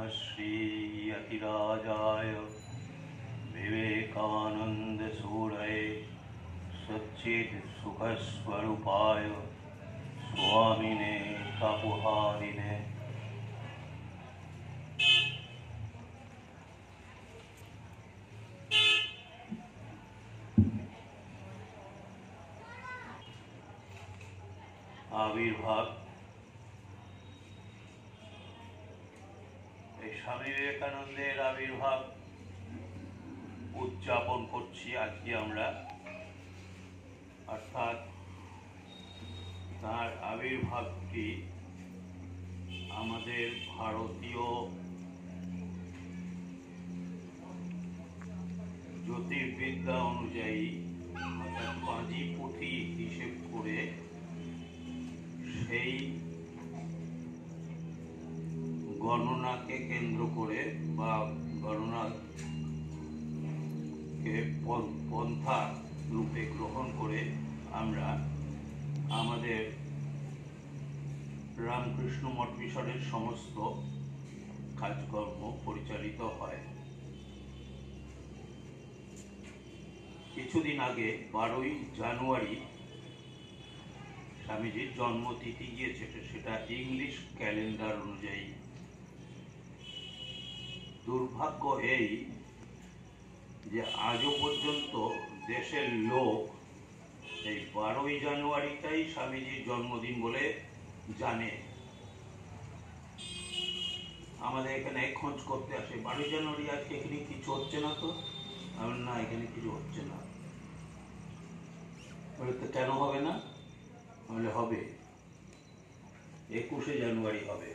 श्री अतिराजाय विवेकानंद सूरये सच्चिद सुखस्वरूपाय स्वामिने तपोहारिणे आविर्भाव स्वामी विवेकानंदेर आविर्भाव उद्यापन करছি আজকে আমরা अर्थात তার আবির্ভাবটি আমাদের ভারতীয় জ্যোতির্বিদ্যা অনুযায়ী অর্থাৎ পাঁজি পুঁথি হিসেব করে সেই গণনাকে কেন্দ্র করে বা গণনাকে পন্থা রূপে গ্রহণ করে আমরা আমাদের রামকৃষ্ণ মঠ মিশনের সমস্ত কাজকর্ম পরিচালিত হয়। কিছুদিন আগে 12ই জানুয়ারি স্বামীজির জন্মতিথি গিয়েছে, সেটা ইংলিশ ক্যালেন্ডার অনুযায়ী। দুর্ভাগ্য এই যে আজও পর্যন্ত দেশের লোক এই 12ই জানুয়ারিটাই স্বামীজির জন্মদিন বলে জানে। আমাদের এখানে খোঁজ করতে আসে, 12ই জানুয়ারি আজকে এখানে কিছু হচ্ছে না তো? না, এখানে কিছু হচ্ছে না। তো কেন হবে না? তাহলে হবে 21শে জানুয়ারি হবে।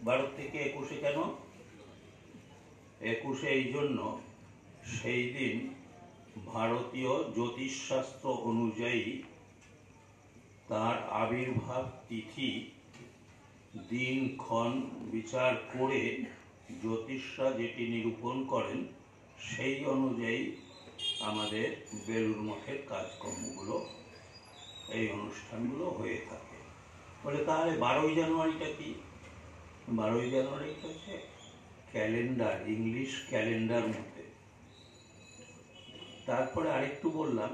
12 থেকে 21শে কেন? 21শে এই জন্য, সেই দিন ভারতীয় জ্যোতিষশাস্ত্র অনুযায়ী তার আবির্ভাব তিথি দিনক্ষণ বিচার করে জ্যোতিষরা যেটি নিরূপণ করেন সেই অনুযায়ী আমাদের বেলুড় মঠের কাজকর্মগুলো, এই অনুষ্ঠানগুলো হয়ে থাকে। বলে তাহলে 12ই জানুয়ারিটা কি? 12ই জানুয়ারিটা হচ্ছে ক্যালেন্ডার, ইংলিশ ক্যালেন্ডার মতে। তারপরে আরেকটু বললাম,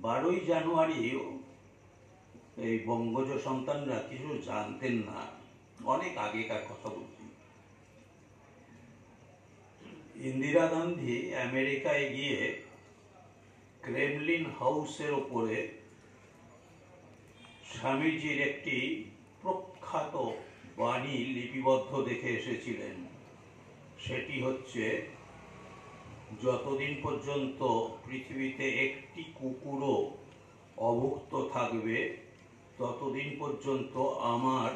12ই জানুয়ারিও এই বঙ্গজ সন্তানরা কিছু জানতেন না, অনেক আগেকার কথা বলছি। ইন্দিরা গান্ধী আমেরিকায় গিয়ে ক্রেমলিন হাউসের ওপরে স্বামীজির একটি প্রখ্যাত বাণী লিপিবদ্ধ দেখে এসেছিলেন। সেটি হচ্ছে, যতদিন পর্যন্ত পৃথিবীতে একটি কুকুরও অভুক্ত থাকবে ততদিন পর্যন্ত আমার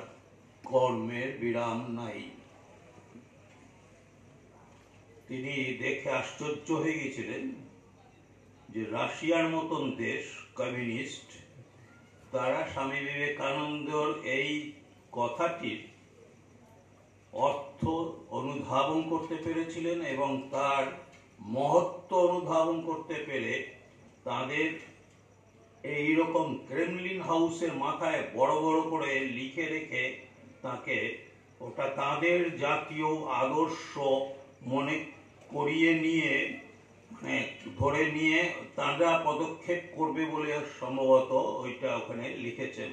কর্মের বিরাম নাই। তিনি দেখে আশ্চর্য হয়ে গেছিলেন যে রাশিয়ার মতন দেশ, কমিউনিস্ট, তারা স্বামী বিবেকানন্দর এই কথাটির অর্থ অনুধাবন করতে পেরেছিলেন এবং তার মহত্ব অনুধাবন করতে পেরে তাদের এই রকম ক্রেমলিন হাউসের মাথায় বড় বড় করে লিখে রেখে তাকে ওটা তাদের জাতীয় আদর্শ মনে করিয়ে নিয়ে, মানে ধরে নিয়ে তারা পদক্ষেপ করবে বলে সম্ভবত ওইটা ওখানে লিখেছেন।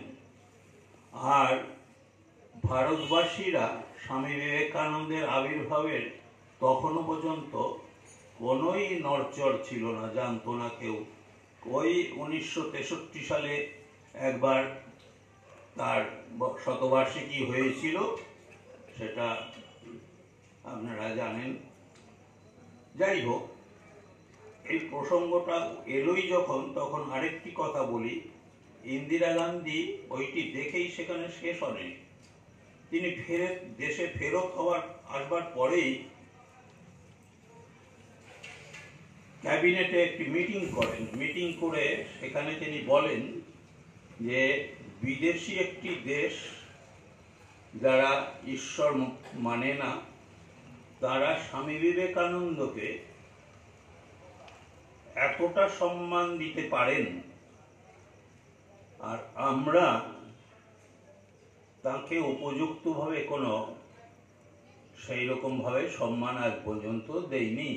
আর ভারতবাসীরা স্বামী বিবেকানন্দের আবির্ভাবের তখনও পর্যন্ত কোনোই নড়চড় ছিল না, জানতো না কেউ। ওই 1963 সালে একবার তার শতবার্ষিকী হয়েছিল, সেটা আপনারা জানেন। যাই হোক, এই প্রসঙ্গটা এলোই যখন, তখন আরেকটি কথা বলি। ইন্দিরা গান্ধী ওইটি দেখেই সেখানে শেষ হননি। তিনি দেশে ফেরত আসবার পরেই ক্যাবিনেটে একটি মিটিং করেন। মিটিং করে সেখানে তিনি বলেন যে বিদেশি একটি দেশ যারা ঈশ্বর মানে না, তারা স্বামী বিবেকানন্দকে এতটা সম্মান দিতে পারেন, আর আমরা তাকে উপযুক্তভাবে কোনো সেই রকমভাবে সম্মান আজ পর্যন্ত দেয়নি।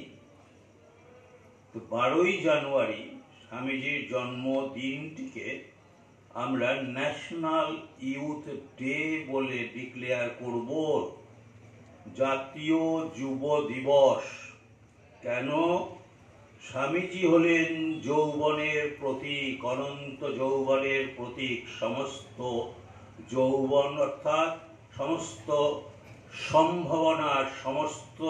তো 12ই জানুয়ারি স্বামীজির জন্মদিনটিকে আমরা ন্যাশনাল ইউথ ডে বলে ডিক্লেয়ার করব, জাতীয় যুব দিবস। কেন? স্বামীজি হলেন যৌবনের প্রতীক, অনন্ত যৌবনের প্রতীক। সমস্ত যৌবন অর্থাৎ সমস্ত সম্ভাবনার, সমস্ত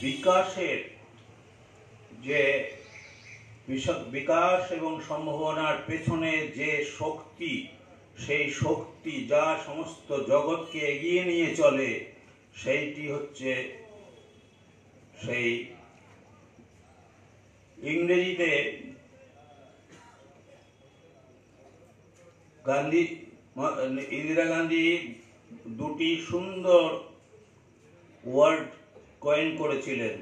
বিকাশের যে বিকাশ এবং সম্ভাবনার পেছনে যে শক্তি, সেই শক্তি যা সমস্ত জগৎকে এগিয়ে নিয়ে চলে, সেইটি হচ্ছে সেই ইংরেজিতে ইন্দিরা গান্ধী দুটি সুন্দর ওয়ার্ড কয়েন করেছিলেন।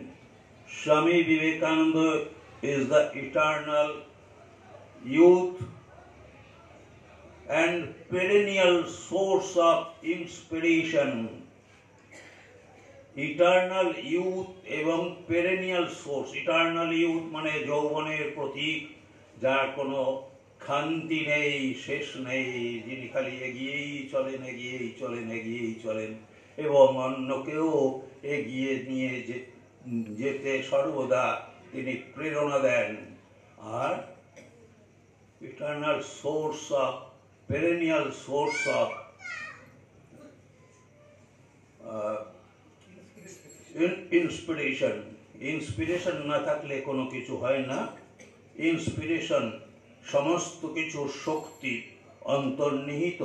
Swami Vivekananda is the eternal youth and perennial source of inspiration. Eternal youth এবং পেরেনিয়াল সোর্স। ইটার্নাল ইউথ মানে যৌবনের প্রতীক, যার কোনো খান্তি নেই, শেষ নেই, যিনি খালি এগিয়েই চলেন, এগিয়েই চলেন, এগিয়েই চলেন এবং অন্যকেও এগিয়ে নিয়ে যেতে সর্বদা তিনি প্রেরণা দেন। আর eternal source of, perennial source of inspiration. Inspiration না থাকলে কোনো কিছু হয় না। ইন্সপিরেশন সমস্ত কিছুর শক্তি অন্তর্নিহিত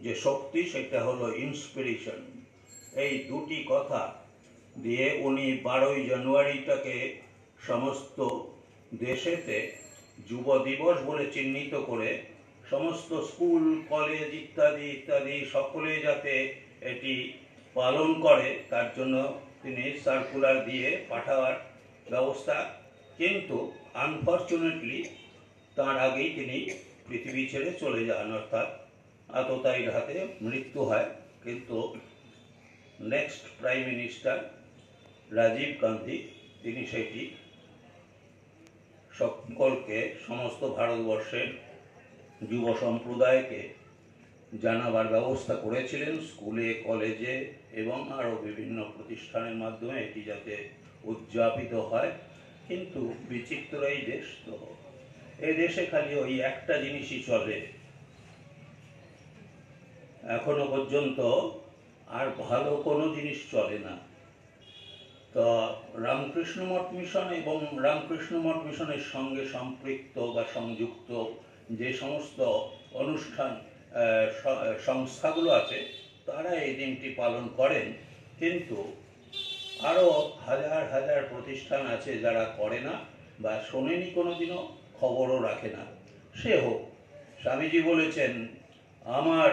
যে শক্তি, সেটা হলো ইন্সপিরেশন। এই দুটি কথা দিয়ে উনি 12ই জানুয়ারিটাকে সমস্ত দেশেতে যুব দিবস বলে চিহ্নিত করে সমস্ত স্কুল, কলেজ ইত্যাদি ইত্যাদি সকলে যাতে এটি পালন করে, তার জন্য তিনি সার্কুলার দিয়ে পাঠাবার ব্যবস্থা। কিন্তু আনফর্চুনেটলি তার আগেই তিনি পৃথিবী ছেড়ে চলে যান, অর্থাৎ আততায়ীর হাতে মৃত্যু হয়। কিন্তু next prime minister Rajiv Gandhi, তিনি সেটি সকলকে, সমস্ত ভারতবর্ষের যুব সম্প্রদায়কে জানাবার ব্যবস্থা করেছিলেন, স্কুলে, কলেজে এবং আরও বিভিন্ন প্রতিষ্ঠানের মাধ্যমে এটি যাতে উদযাপিত হয়। কিন্তু বিচিত্র এই দেশ, তো এই দেশে খালি ওই একটা জিনিসই চলে এখনো পর্যন্ত, আর ভালো কোনো জিনিস চলে না। তো রামকৃষ্ণ মঠ মিশন এবং রামকৃষ্ণ মঠ মিশনের সঙ্গে সম্পৃক্ত বা সংযুক্ত যে সমস্ত অনুষ্ঠান সংস্থাগুলো আছে, তারা এই দিনটি পালন করেন। কিন্তু আরও হাজার হাজার প্রতিষ্ঠান আছে যারা করে না বা শোনেনি কোনোদিনও, খবরও রাখে না। সে হোক, স্বামীজি বলেছেন আমার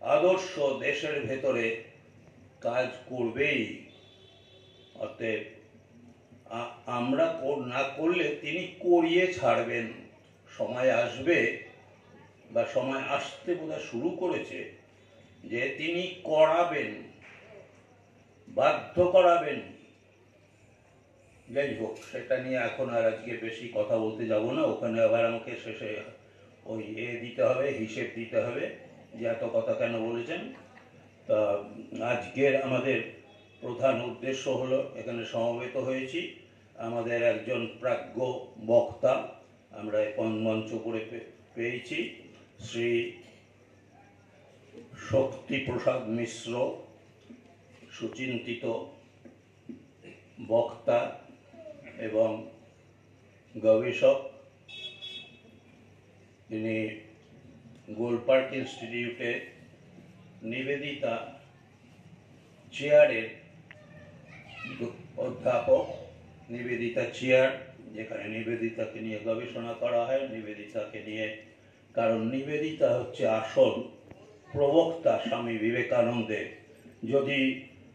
আদর্শ দেশের ভেতরে কাজ করবেই, অতএব আমরা না করলে তিনি করিয়ে ছাড়বেন। সময় আসবে বা সময় আসতে বোধহয় শুরু করেছে যে তিনি করাবেন, বাধ্য করাবেন। যাই হোক, সেটা নিয়ে এখন আর আজকে বেশি কথা বলতে যাব না। ওখানে আবার আমাকে শেষে ওই দিতে হবে, হিসেব দিতে হবে যে এত কথা কেন বলেছেন। তা আজকের আমাদের প্রধান উদ্দেশ্য হলো, এখানে সমবেত হয়েছি আমাদের একজন প্রাজ্ঞ বক্তা আমরা মঞ্চ করে পেয়েছি, শ্রী শক্তিপ্রসাদ মিশ্র, সুচিন্তিত বক্তা এবং গবেষক। তিনি গোলপার্ক ইনস্টিটিউটে নিবেদিতা চেয়ারের অধ্যাপক। নিবেদিতা চেয়ার, যেখানে নিবেদিতাকে নিয়ে গবেষণা করা হয়, নিবেদিতাকে নিয়ে, কারণ নিবেদিতা হচ্ছে আসল প্রবক্তা স্বামী বিবেকানন্দের। যদি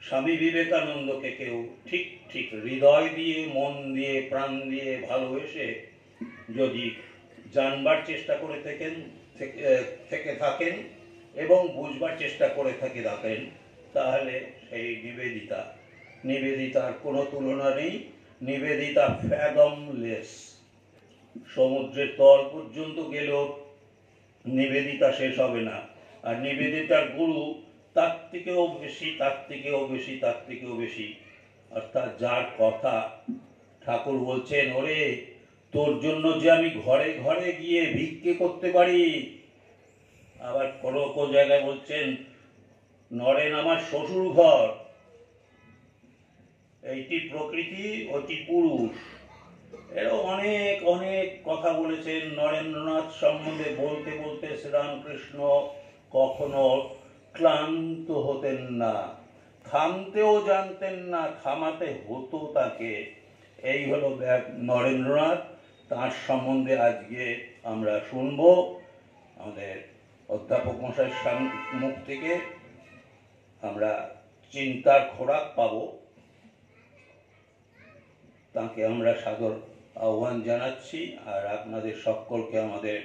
স্বামী বিবেকানন্দকে কেউ ঠিক ঠিক হৃদয় দিয়ে, মন দিয়ে, প্রাণ দিয়ে ভালোবেসে যদি জানবার চেষ্টা করে থেকে থাকেন এবং বুঝবার চেষ্টা করে থাকি রাখেন, তাহলে সেই নিবেদিতার কোনো তুলনা নেই। নিবেদিতা ফ্যাদমলেস, সমুদ্রের তল পর্যন্ত গেলেও নিবেদিতা শেষ হবে না। আর নিবেদিতার গুরু তার থেকেও বেশি, তার থেকেও বেশি, তার থেকেও বেশি, অর্থাৎ যার কথা ঠাকুর বলছেন, ওরে তোর জন্য যে আমি ঘরে ঘরে গিয়ে ভিক্ষে করতে পারি। আবার কোনো কোনো জায়গায় বলছেন, নরেন আমার শ্বশুর ঘর, এইটি প্রকৃতি, ওটি পুরুষ। এরও অনেক অনেক কথা বলেছেন নরেন্দ্রনাথ সম্বন্ধে। বলতে বলতে শ্রীরামকৃষ্ণ কখনো ক্লান্ত হতেন না, থামতেও জানতেন না, থামাতে হতো তাকে। এই হলো নরেন্দ্রনাথ। তার সম্বন্ধে আজকে আমরা শুনব আমাদের অধ্যাপক মশাইয়ের মুখ থেকে। আমরা চিন্তার খোরাক পাবো। তাকে আমরা সাদর আহ্বান জানাচ্ছি। আর আপনাদের সকলকে আমাদের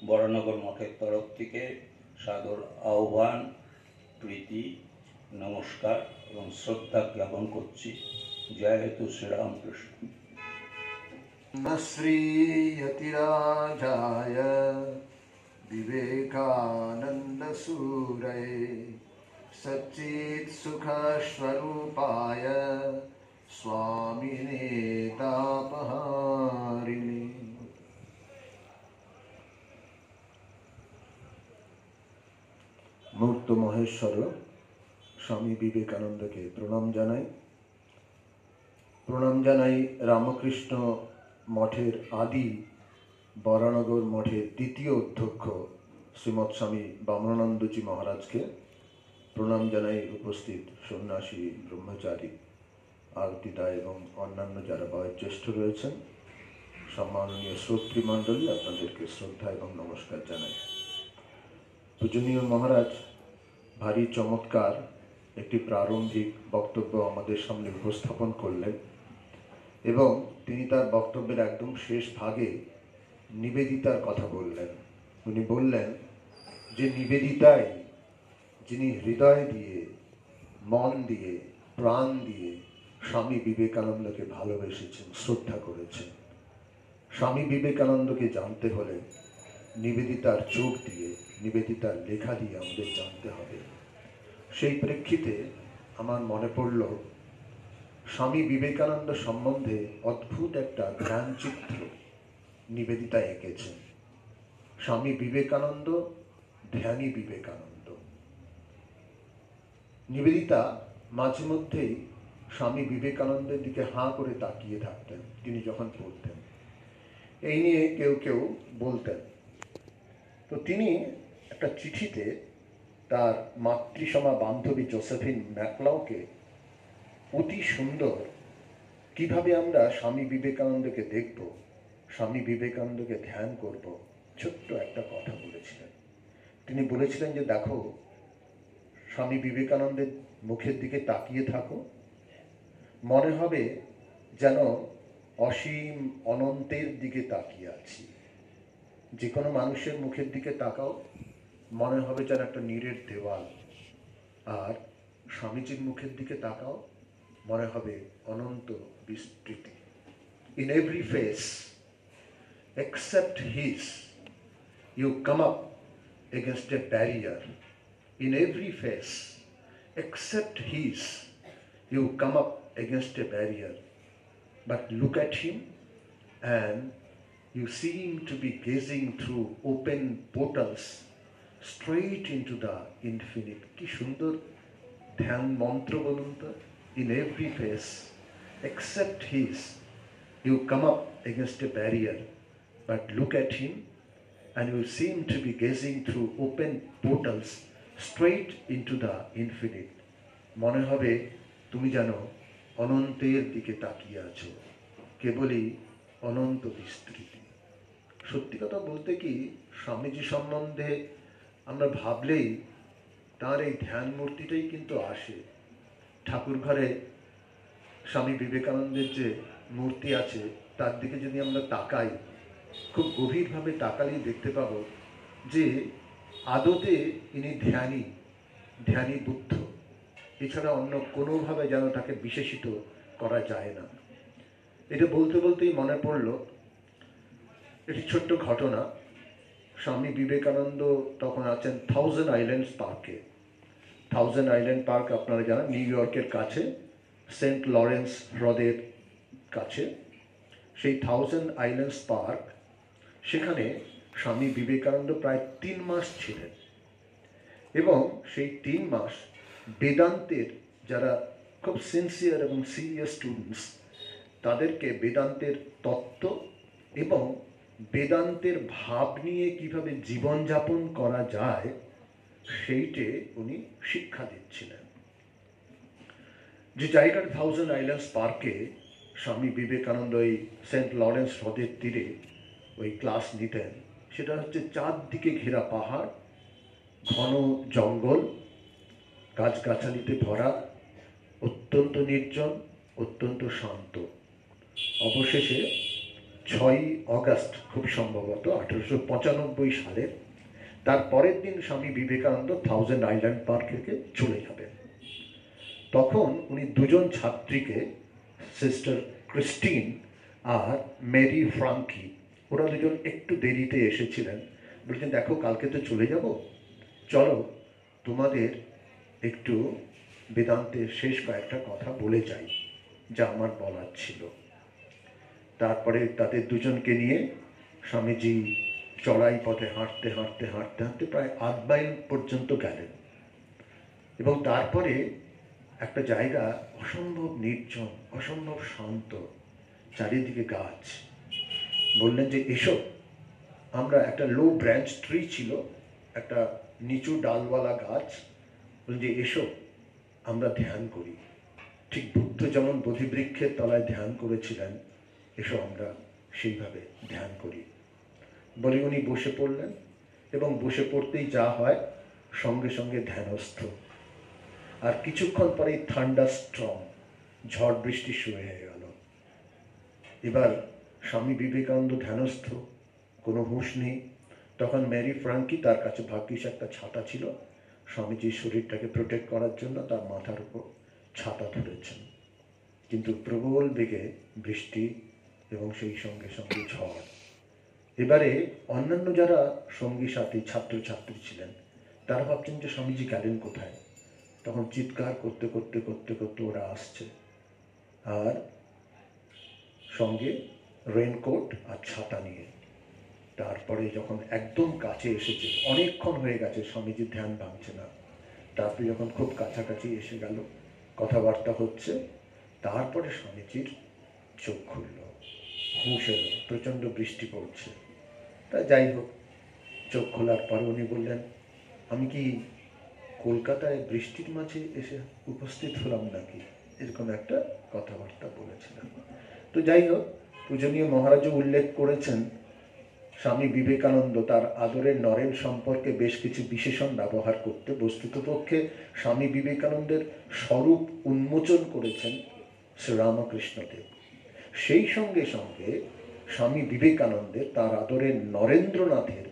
বরানগর মঠের তরফ থেকে সাদর আহ্বান, প্রীতি, নমস্কার এবং শ্রদ্ধা জ্ঞাপন করছি। জয় হেতু শ্রীরামকৃষ্ণ। শ্রীয়তিরাজায় বিবেকানন্দ সুরয়ে সচ্চিৎ সুখ স্বরূপায় স্বামিনে তাপহারিণী। মূর্ত মহেশ্বর স্বামী বিবেকানন্দকে প্রণাম জানাই। রামকৃষ্ণ মঠের আদি বরানগর মঠের দ্বিতীয় অধ্যক্ষ শ্রীমৎ স্বামী বামনানন্দজি মহারাজকে প্রণাম জানাই। উপস্থিত সন্ন্যাসী, ব্রহ্মচারী, আরতিদা এবং অন্যান্য যারা বয়োজ্যেষ্ঠ রয়েছেন, সম্মাননীয় শ্রোতৃমণ্ডলী, আপনাদেরকে শ্রদ্ধা এবং নমস্কার জানাই। পূজনীয় মহারাজ ভারী চমৎকার একটি প্রারম্ভিক বক্তব্য আমাদের সামনে উপস্থাপন করলেন এবং তিনি তার বক্তব্যের একদম শেষ ভাগে নিবেদিতার কথা বললেন। উনি বললেন যে নিবেদিতাই যিনি হৃদয় দিয়ে, মন দিয়ে, প্রাণ দিয়ে স্বামী বিবেকানন্দকে ভালোবেসেছেন, শ্রদ্ধা করেছেন। স্বামী বিবেকানন্দকে জানতে হলে নিবেদিতার চোখ দিয়ে, নিবেদিতার লেখা দিয়ে আমাদের জানতে হবে। সেই প্রেক্ষিতে আমার মনে পড়ল স্বামী বিবেকানন্দ সম্বন্ধে অদ্ভুত একটা ধ্যানচিত্র নিবেদিতা এঁকেছেন। স্বামী বিবেকানন্দ, ধ্যানী বিবেকানন্দ। নিবেদিতা মাঝে মধ্যেই স্বামী বিবেকানন্দের দিকে হাঁ করে তাকিয়ে থাকতেন তিনি যখন পড়তেন। এই নিয়ে কেউ কেউ বলতেন। তো তিনি একটা চিঠিতে তার মাতৃসমা বান্ধবী জোসেফিন ম্যাকলাউকে অতি সুন্দর কিভাবে আমরা স্বামী বিবেকানন্দকে দেখব, স্বামী বিবেকানন্দকে ধ্যান করব, ছোট্ট একটা কথা বলেছিলেন। তিনি বলেছিলেন যে দেখো, স্বামী বিবেকানন্দের মুখের দিকে তাকিয়ে থাকো, মনে হবে যেন অসীম অনন্তের দিকে তাকিয়ে আছি। যে কোনো মানুষের মুখের দিকে তাকাও, মনে হবে যেন একটা নীরের দেওয়াল। আর স্বামীজির মুখের দিকে তাকাও, মনে হবে অনন্ত বিস্তৃতি। In every face except his you come up against a barrier. In every face except his you come up against a barrier. But look at him and you seem to be gazing through open portals straight into the infinite. কি সুন্দর ধ্যান মন্ত্র বলুন তো। In every face except his you come up against a barrier, but look at him and you seem to be gazing through open portals straight into the infinite. মনে হবে তুমি যেন অনন্তের দিকে তাকিয়ে আছো, কেবলই অনন্ত বিস্তৃতি। সত্যি কথা বলতে কি, স্বামীজি সম্বন্ধে আমরা ভাবলেই তার এই ধ্যান মূর্তিটাই কিন্তু আসে। ঠাকুর ঘরে স্বামী বিবেকানন্দের যে মূর্তি আছে তার দিকে যদি আমরা তাকাই, খুব গভীরভাবে তাকালেই দেখতে পাবো যে আদতে ইনি ধ্যানী বুদ্ধ, এছাড়া অন্য কোনোভাবে যেন তাকে বিশেষিত করা যায় না। এটা বলতে বলতেই মনে পড়ল একটি ছোট্ট ঘটনা। স্বামী বিবেকানন্দ তখন আছেন থাউজেন্ড আইল্যান্ডস পার্কে। থাউজেন্ড আইল্যান্ড পার্ক আপনারা জানেন নিউ ইয়র্কের কাছে, সেন্ট লরেন্স হ্রদের কাছে। সেই থাউজেন্ড আইল্যান্ডস পার্ক, সেখানে স্বামী বিবেকানন্দ প্রায় 3 মাস ছিলেন এবং সেই 3 মাস বেদান্তের যারা খুব সিনসিয়ার এবং সিরিয়াস স্টুডেন্টস, তাদেরকে বেদান্তের তত্ত্ব এবং বেদান্তের ভাব নিয়ে কিভাবে জীবনযাপন করা যায় সেইটে উনি শিক্ষা দিচ্ছিলেন। যে জায়গার থাউজেন্ড আইল্যান্ডস পার্কে স্বামী বিবেকানন্দ এই সেন্ট লরেন্স হ্রদের তীরে ওই ক্লাস নিতেন, সেটা হচ্ছে চারদিকে ঘেরা পাহাড়, ঘন জঙ্গল, গাছগাছালিতে ভরা, অত্যন্ত নির্জন, অত্যন্ত শান্ত। অবশেষে 6ই অগাস্ট খুব সম্ভবত 1895 সালে, তার পরের দিন Swami Vivekananda thousand island park থেকে চলে যাবেন। তখন উনি 2জন ছাত্রীকে, সিস্টার ক্রিস্টিন আর মেরি ফ্রাঙ্কি, ওরা 2জন একটু দেরিতে এসেছিলেন। বলছেন, দেখো কালকে তো চলে যাব, চলো তোমাদের একটু বেদান্তের শেষ কয়েকটা কথা বলে যাই, যা আমার বলার ছিল। তারপরে তাদের 2জনকে নিয়ে স্বামীজি চড়াই পথে হাঁটতে হাঁটতে হাঁটতে হাঁটতে প্রায় 8 মাইল পর্যন্ত গেলেন এবং তারপরে একটা জায়গা অসম্ভব নির্জন, অসম্ভব শান্ত, চারিদিকে গাছ। বললেন যে এসো, আমরা একটা লো ব্রাঞ্চ ট্রি ছিল, একটা নিচু ডালওয়ালা গাছ, বললেন যে এসো আমরা ধ্যান করি। ঠিক বুদ্ধ যেমন বোধিবৃক্ষের তলায় ধ্যান করেছিলেন, এসো আমরা সেইভাবে ধ্যান করি। বলে উনি বসে পড়লেন এবং বসে পড়তেই যা হয়, সঙ্গে সঙ্গে ধ্যানস্থ। আর কিছুক্ষণ পরেই থান্ডার স্টর্ম, ঝড় বৃষ্টি শুরু হয়ে গেল। এবার স্বামী বিবেকানন্দ ধ্যানস্থ, কোনো হুঁশ নেই। তখন মেরি ফ্রাঙ্কি, তার কাছে ভাগ্যিস একটা ছাতা ছিল, স্বামীজির শরীরটাকে প্রোটেক্ট করার জন্য তার মাথার উপর ছাতা ধরেছেন। কিন্তু প্রবল বেগে বৃষ্টি এবং সেই সঙ্গে সঙ্গে ঝড়। এবারে অন্যান্য যারা সঙ্গী সাথী ছাত্রছাত্রী ছিলেন, তারা ভাবছেন যে স্বামীজি গেলেন কোথায়। তখন চিৎকার করতে করতে করতে করতে ওরা আসছে, আর সঙ্গে রেনকোট আর ছাতা নিয়ে। তারপরে যখন একদম কাছে এসেছে, অনেকক্ষণ হয়ে গেছে স্বামীজির ধ্যান ভাঙছে না, তারপরে যখন খুব কাছাকাছি এসে গেল, কথাবার্তা হচ্ছে, তারপরে স্বামীজির চোখ খুলল, হুঁশ এলো, প্রচণ্ড বৃষ্টি পড়ছে। তা যাই হোক, চোখ খোলার পরে উনি বললেন, আমি কি কলকাতায় বৃষ্টির মাঝে এসে উপস্থিত হলাম নাকি, এরকম একটা কথাবার্তা বলেছিলেন। তো যাই হোক, পূজনীয় মহারাজও উল্লেখ করেছেন স্বামী বিবেকানন্দ তার আদরের নরেন সম্পর্কে বেশ কিছু বিশেষণ ব্যবহার করতে। বস্তুতপক্ষে স্বামী বিবেকানন্দের স্বরূপ উন্মোচন করেছেন শ্রীরামকৃষ্ণদেব। সেই সঙ্গে সঙ্গে স্বামী বিবেকানন্দের তার আদরের নরেন্দ্রনাথের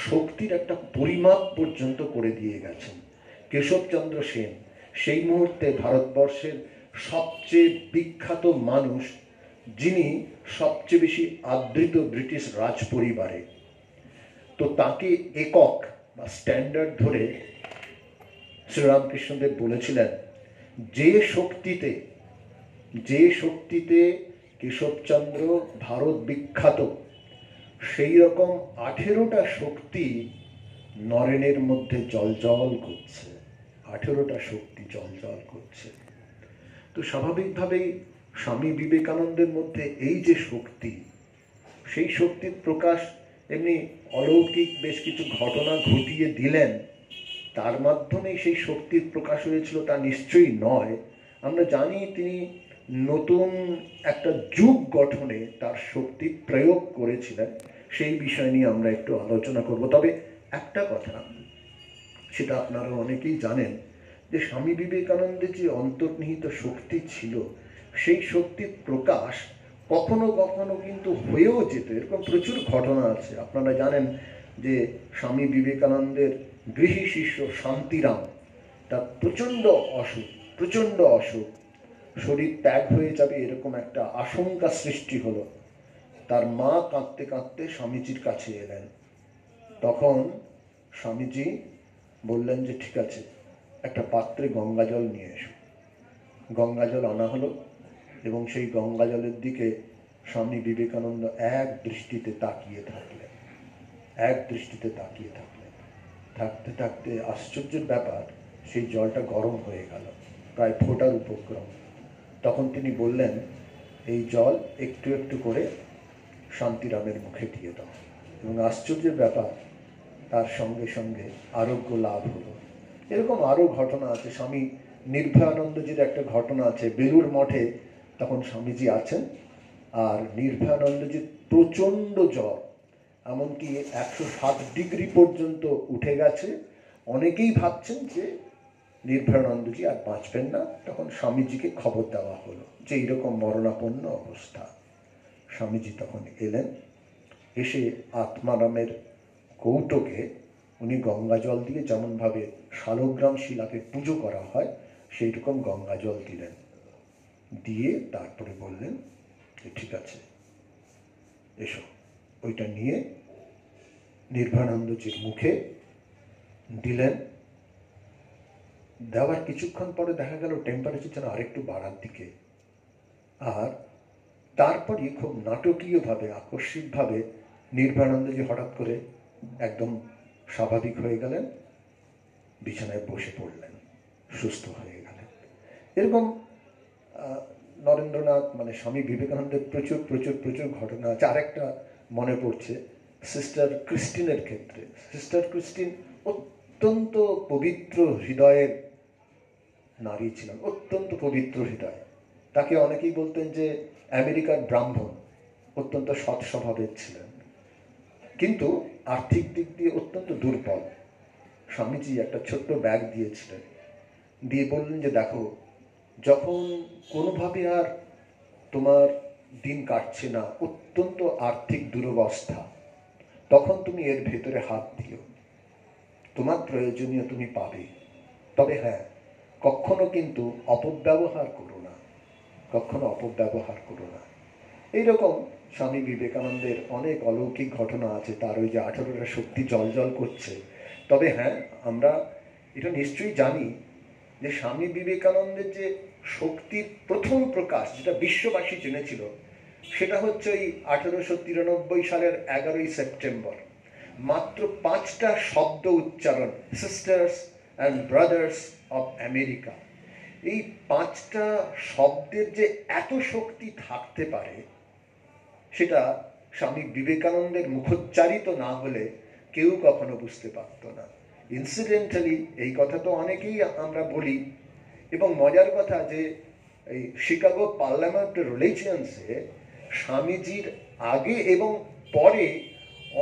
শক্তির একটা পরিমাপ পর্যন্ত করে দিয়ে গেছেন। কেশবচন্দ্র সেন সেই মুহূর্তে ভারতবর্ষের সবচেয়ে বিখ্যাত মানুষ, যিনি সবচেয়ে বেশি আদৃত ব্রিটিশ রাজ পরিবারে, তো তাকে একক বা স্ট্যান্ডার্ড ধরে শ্রীরামকৃষ্ণদেব বলেছিলেন, যে শক্তিতে কেশবচন্দ্র ভারত বিখ্যাত, সেই রকম 18টা শক্তি নরেনের মধ্যে জলজল করছে। 18টা শক্তি জলজল করছে। তো স্বাভাবিকভাবেই স্বামী বিবেকানন্দের মধ্যে এই যে শক্তি, সেই শক্তির প্রকাশ এমনি অলৌকিক বেশ কিছু ঘটনা ঘটিয়ে দিলেন, তার মাধ্যমেই সেই শক্তির প্রকাশ হয়েছিল তা নিশ্চয়ই নয়। আমরা জানি তিনি নতুন একটা যুগ গঠনে তার শক্তি প্রয়োগ করেছিলেন, সেই বিষয় নিয়ে আমরা একটু আলোচনা করব। তবে একটা কথা, সেটা আপনারা অনেকেই জানেন, যে স্বামী বিবেকানন্দের যে অন্তর্নিহিত শক্তি ছিল, সেই শক্তির প্রকাশ কখনো কখনো কিন্তু হয়েও যেত। এরকম প্রচুর ঘটনা আছে। আপনারা জানেন যে স্বামী বিবেকানন্দের গৃহী শিষ্য শান্তিরাম, তার প্রচণ্ড অসুখ, শরীর ত্যাগ হয়ে যাবে এরকম একটা আশঙ্কা সৃষ্টি হলো। তার মা কাঁদতে কাঁদতে স্বামীজির কাছে এলেন। তখন স্বামীজি বললেন যে ঠিক আছে, একটা পাত্রে গঙ্গা জল নিয়ে এসো। গঙ্গা জল আনা হলো এবং সেই গঙ্গা জলের দিকে স্বামী বিবেকানন্দ এক দৃষ্টিতে তাকিয়ে থাকলেন। থাকতে থাকতে আশ্চর্যের ব্যাপার, সেই জলটা গরম হয়ে গেল, প্রায় ফোটার উপক্রম। তখন তিনি বললেন, এই জল একটু একটু করে শান্তিরামের মুখে দিয়ে দাও। এবং আশ্চর্যের ব্যাপার, তার সঙ্গে সঙ্গে আরোগ্য লাভ হলো। এরকম আরও ঘটনা আছে। স্বামী নির্ভয়ানন্দজির একটা ঘটনা আছে। বেলুড় মঠে তখন স্বামীজি আছেন, আর নির্ভয়ানন্দজির প্রচণ্ড জ্বর, এমনকি 107 ডিগ্রি পর্যন্ত উঠে গেছে। অনেকেই ভাবছেন যে নির্ভয়ানন্দজি আর বাঁচবেন না। তখন স্বামীজিকে খবর দেওয়া হলো যে এইরকম মরণাপন্ন অবস্থা। স্বামীজি তখন এলেন, এসে আত্মারামের কৌটোকে উনি গঙ্গা জল দিয়ে, যেমনভাবে শালগ্রাম শিলাকে পুজো করা হয় সেই রকম গঙ্গা জল দিলেন। দিয়ে তারপরে বললেন যে ঠিক আছে এসো। ওইটা নিয়ে নির্ভয়ানন্দজির মুখে দিলেন। দেওয়ার কিছুক্ষণ পরে দেখা গেল টেম্পারেচার যেন আরেকটু বাড়ার দিকে। আর তারপরই খুব নাটকীয়ভাবে, আকস্মিকভাবে নির্ভয়ানন্দজি হঠাৎ করে একদম স্বাভাবিক হয়ে গেলেন, বিছানায় বসে পড়লেন, সুস্থ হয়ে গেলেন। এরকম নরেন্দ্রনাথ মানে স্বামী বিবেকানন্দের প্রচুর প্রচুর প্রচুর ঘটনা আছে। আরেকটা মনে পড়ছে সিস্টার ক্রিস্টিনের ক্ষেত্রে। সিস্টার ক্রিস্টিন অত্যন্ত পবিত্র হৃদয়ের নারী ছিলেন, অত্যন্ত পবিত্র হৃদয়। তাকে অনেকেই বলতেন যে আমেরিকার ব্রাহ্মণ। অত্যন্ত সৎ স্বভাবের ছিলেন, কিন্তু আর্থিক দিক দিয়ে অত্যন্ত দুর্বল। স্বামীজি একটা ছোট্ট ব্যাগ দিয়েছিলেন, দিয়ে বললেন যে দেখো, যখন কোনোভাবে আর তোমার দিন কাটছে না, অত্যন্ত আর্থিক দুরবস্থা, তখন তুমি এর ভেতরে হাত দিও, তোমার প্রয়োজনীয় তুমি পাবে। তবে হ্যাঁ, কখনো কিন্তু অপব্যবহার করো না, কখনো অপব্যবহার করো না। এইরকম স্বামী বিবেকানন্দের অনেক অলৌকিক ঘটনা আছে। তার ওই যে 18টা শক্তি জল জল করছে। তবে হ্যাঁ, আমরা এটা নিশ্চয়ই জানি যে স্বামী বিবেকানন্দের যে শক্তির প্রথম প্রকাশ, যেটা বিশ্ববাসী জেনেছিল, সেটা হচ্ছে ওই 1893 সালের 11ই সেপ্টেম্বর। মাত্র 5টা শব্দ উচ্চারণ, sisters and brothers of America. এই 5টা শব্দের যে এত শক্তি থাকতে পারে, সেটা স্বামী বিবেকানন্দের মুখোচ্চারিত না হলে কেউ কখনো বুঝতে পারত না। ইনসিডেন্টালি এই কথা তো অনেকেই আমরা বলি, এবং মজার কথা যে এই শিকাগো পার্লামেন্ট রিলিজিয়ন্সে স্বামীজির আগে এবং পরে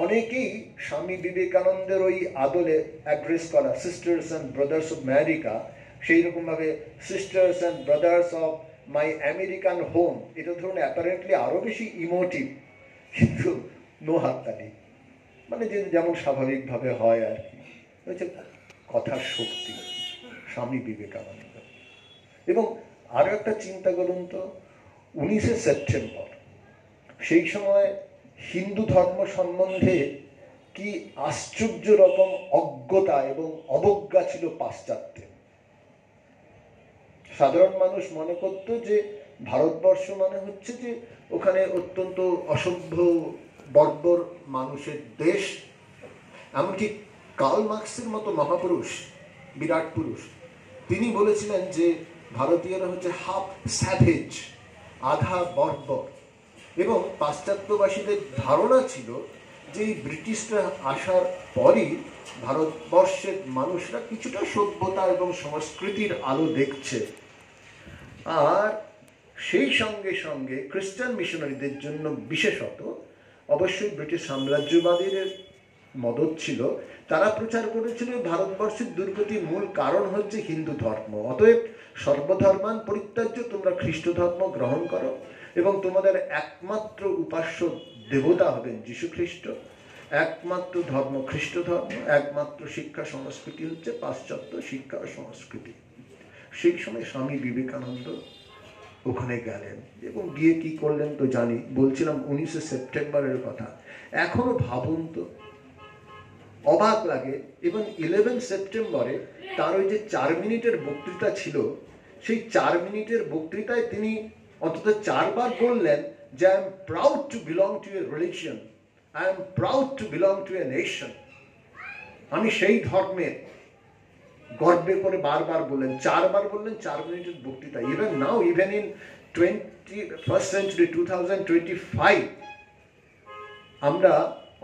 অনেকেই স্বামী বিবেকানন্দের ওই আদলে অ্যাড্রেস করা sisters and brothers of America, সেই রকমভাবে sisters and brothers of my American home, এটা ধরুন অ্যাপারেন্টলি আরও বেশি ইমোটিভ, কিন্তু নো হাততালি, মানে যে যেমন স্বাভাবিকভাবে হয় আর কি। হচ্ছে কথার শক্তি স্বামী বিবেকানন্দ। এবং আরও একটা চিন্তা করুন তো, 19শে সেপ্টেম্বর, সেই সময় হিন্দু ধর্ম সম্বন্ধে কি আশ্চর্য রকম অজ্ঞতা এবং অবজ্ঞা ছিল পাশ্চাত্যে। সাধারণ মানুষ মনে করত যে ভারতবর্ষ মানে হচ্ছে যে ওখানে অত্যন্ত অসভ্য বর্বর মানুষের দেশ। এমনকি কার্ল মার্কসের মতো মহাপুরুষ, বিরাট পুরুষ, তিনি বলেছিলেন যে ভারতীয়রা হচ্ছে হাফ স্যাভেজ, আধা বর্বর। এবং পাশ্চাত্যবাসীদের ধারণা ছিল যে এই ব্রিটিশরা আসার পরই ভারতবর্ষের মানুষরা কিছুটা সভ্যতা এবং সংস্কৃতির আলো দেখছে। আর সেই সঙ্গে সঙ্গে খ্রিস্টান মিশনারিদের জন্য বিশেষত, অবশ্যই ব্রিটিশ সাম্রাজ্যবাদীদের মদত ছিল, তারা প্রচার করেছিল ভারতবর্ষের দুর্গতির মূল কারণ হচ্ছে হিন্দু ধর্ম, অতএব সর্বধর্মান পরিত্যাজ্য, তোমরা খ্রিস্ট ধর্ম গ্রহণ করো এবং তোমাদের একমাত্র উপাস্য দেবতা হবেন যীশু খ্রিস্ট। একমাত্র ধর্ম খ্রিস্ট ধর্ম, একমাত্র শিক্ষা সংস্কৃতি হচ্ছে পাশ্চাত্য শিক্ষা ও সংস্কৃতি। সেই সময় স্বামী বিবেকানন্দ ওখানে গেলেন এবং গিয়ে কি করলেন তো জানি, বলছিলাম 19শে সেপ্টেম্বরের কথা। এখনো ভাবুন তো, অবাক লাগে। এবং 11 সেপ্টেম্বরে তার ওই যে 4 মিনিটের বক্তৃতা ছিল, সেই 4 মিনিটের বক্তৃতায় তিনি অন্তত 4 বার বললেন যে I am proud to belong to A religion, I am proud to belong to a nation. আমি সেই ধর্মের, গর্বে করে বারবার বললেন, 4 বার বললেন 4 মিনিটের বক্তৃতা। Even now, even in 21st century 2025 আমরা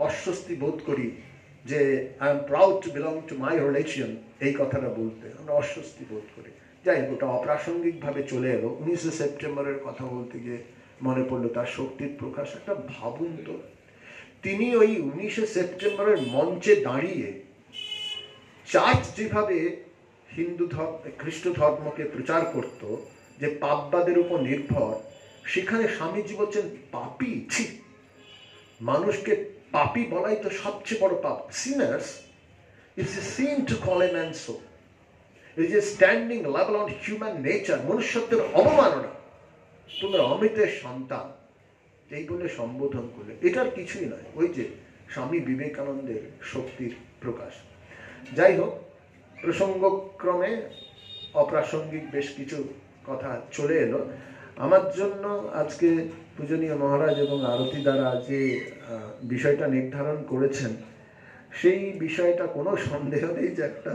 অস্বস্তি বোধ করি যে I am proud to belong to my religion, এই কথাটা বলতে আমরা অস্বস্তি বোধ করি। যাই হোক, ওটা অপ্রাসঙ্গিকভাবে চলে এলো। 19শে সেপ্টেম্বরের কথা বলতে গিয়ে মনে পড়লো তার শক্তির প্রকাশ। একটা ভাবুন তো, তিনি ওই 19শে সেপ্টেম্বরের মঞ্চে দাঁড়িয়ে চার্চ যেভাবে হিন্দু ধর্ম খ্রিস্ট ধর্মকে প্রচার করত, যে পাপবাদের উপর নির্ভর, সেখানে স্বামীজি বলছেন পাপী, ছি, মানুষকে পাপী বলাই তো সবচেয়ে বড় পাপ। Sinners, it's a sin to call a man so. It is standing লেভেল অন হিউম্যান নেচার, মনুষ্যত্বের অবমাননা। তোমরা অমিতের সন্তান, এই বলে সম্বোধন করলে। এটার কিছুই নয়, ওই যে স্বামী বিবেকানন্দের শক্তির প্রকাশ। যাই হোক, প্রসঙ্গক্রমে অপ্রাসঙ্গিক বেশ কিছু কথা চলে এলো। আমার জন্য আজকে পূজনীয় মহারাজ এবং আরতি দ্বারা যে বিষয়টা নির্ধারণ করেছেন, সেই বিষয়টা কোনো সন্দেহ নেই যে একটা